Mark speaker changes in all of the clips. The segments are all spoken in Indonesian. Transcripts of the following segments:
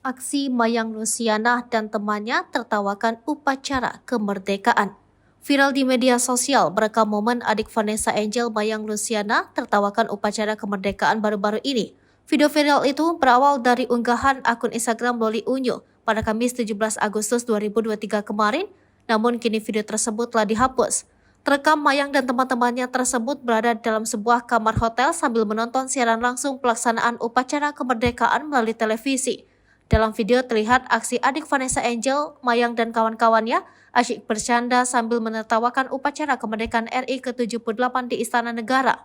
Speaker 1: Aksi Mayang Luciana dan temannya tertawakan upacara kemerdekaan. Viral di media sosial merekam momen adik Vanessa Angel Mayang Luciana tertawakan upacara kemerdekaan baru-baru ini. Video viral itu berawal dari unggahan akun Instagram Loli Unyu pada Kamis 17 Agustus 2023 kemarin, namun kini video tersebut telah dihapus. Terekam Mayang dan teman-temannya tersebut berada dalam sebuah kamar hotel sambil menonton siaran langsung pelaksanaan upacara kemerdekaan melalui televisi. Dalam video terlihat aksi adik Vanessa Angel, Mayang dan kawan-kawannya asyik bercanda sambil menertawakan upacara kemerdekaan RI ke-78 di Istana Negara.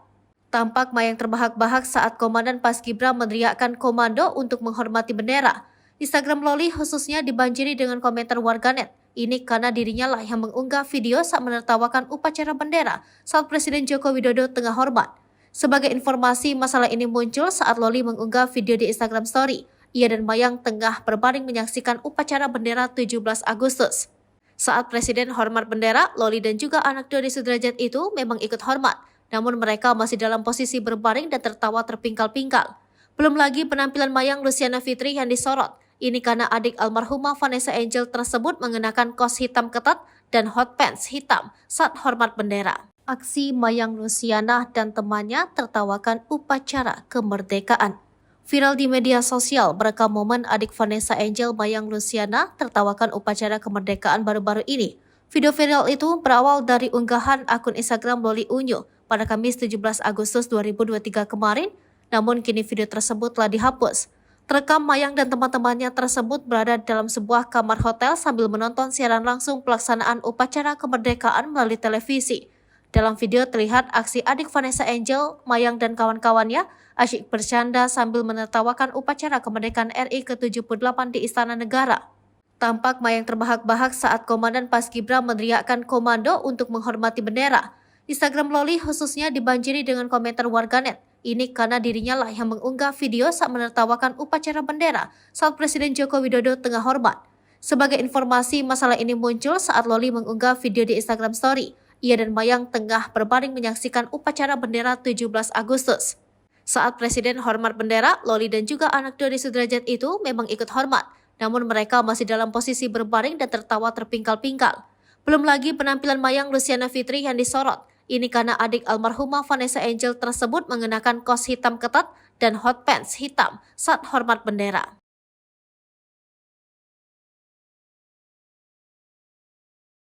Speaker 1: Tampak Mayang terbahak-bahak saat Komandan Paskibra meneriakkan komando untuk menghormati bendera. Instagram Loli khususnya dibanjiri dengan komentar warganet. Ini karena dirinya lah yang mengunggah video saat menertawakan upacara bendera saat Presiden Joko Widodo tengah hormat. Sebagai informasi, masalah ini muncul saat Loli mengunggah video di Instagram Story. Ia dan Mayang tengah berbaring menyaksikan upacara bendera 17 Agustus. Saat Presiden hormat bendera, Loli dan juga anak Dodi Sudrajat itu memang ikut hormat. Namun mereka masih dalam posisi berbaring dan tertawa terpingkal-pingkal. Belum lagi penampilan Mayang Luciana Fitri yang disorot. Ini karena adik almarhumah Vanessa Angel tersebut mengenakan kaos hitam ketat dan hot pants hitam saat hormat bendera. Aksi Mayang Luciana dan temannya tertawakan upacara kemerdekaan. Viral di media sosial merekam momen adik Vanessa Angel Mayang Luciana tertawakan upacara kemerdekaan baru-baru ini. Video viral itu berawal dari unggahan akun Instagram Loli Unyu pada Kamis 17 Agustus 2023 kemarin, namun kini video tersebut telah dihapus. Terekam Mayang dan teman-temannya tersebut berada dalam sebuah kamar hotel sambil menonton siaran langsung pelaksanaan upacara kemerdekaan melalui televisi. Dalam video terlihat aksi adik Vanessa Angel, Mayang dan kawan-kawannya asyik bercanda sambil menertawakan upacara kemerdekaan RI ke-78 di Istana Negara. Tampak Mayang terbahak-bahak saat Komandan Paskibra meneriakkan komando untuk menghormati bendera. Instagram Loli khususnya dibanjiri dengan komentar warganet. Ini karena dirinya lah yang mengunggah video saat menertawakan upacara bendera saat Presiden Joko Widodo tengah hormat. Sebagai informasi, masalah ini muncul saat Loli mengunggah video di Instagram Story. Ia dan Mayang tengah berbaring menyaksikan upacara bendera 17 Agustus. Saat Presiden hormat bendera, Loli dan juga anak Dodi Sudrajat itu memang ikut hormat. Namun mereka masih dalam posisi berbaring dan tertawa terpingkal-pingkal. Belum lagi penampilan Mayang Luciana Fitri yang disorot. Ini karena adik almarhumah Vanessa Angel tersebut mengenakan kaos hitam ketat dan hot pants hitam saat hormat bendera.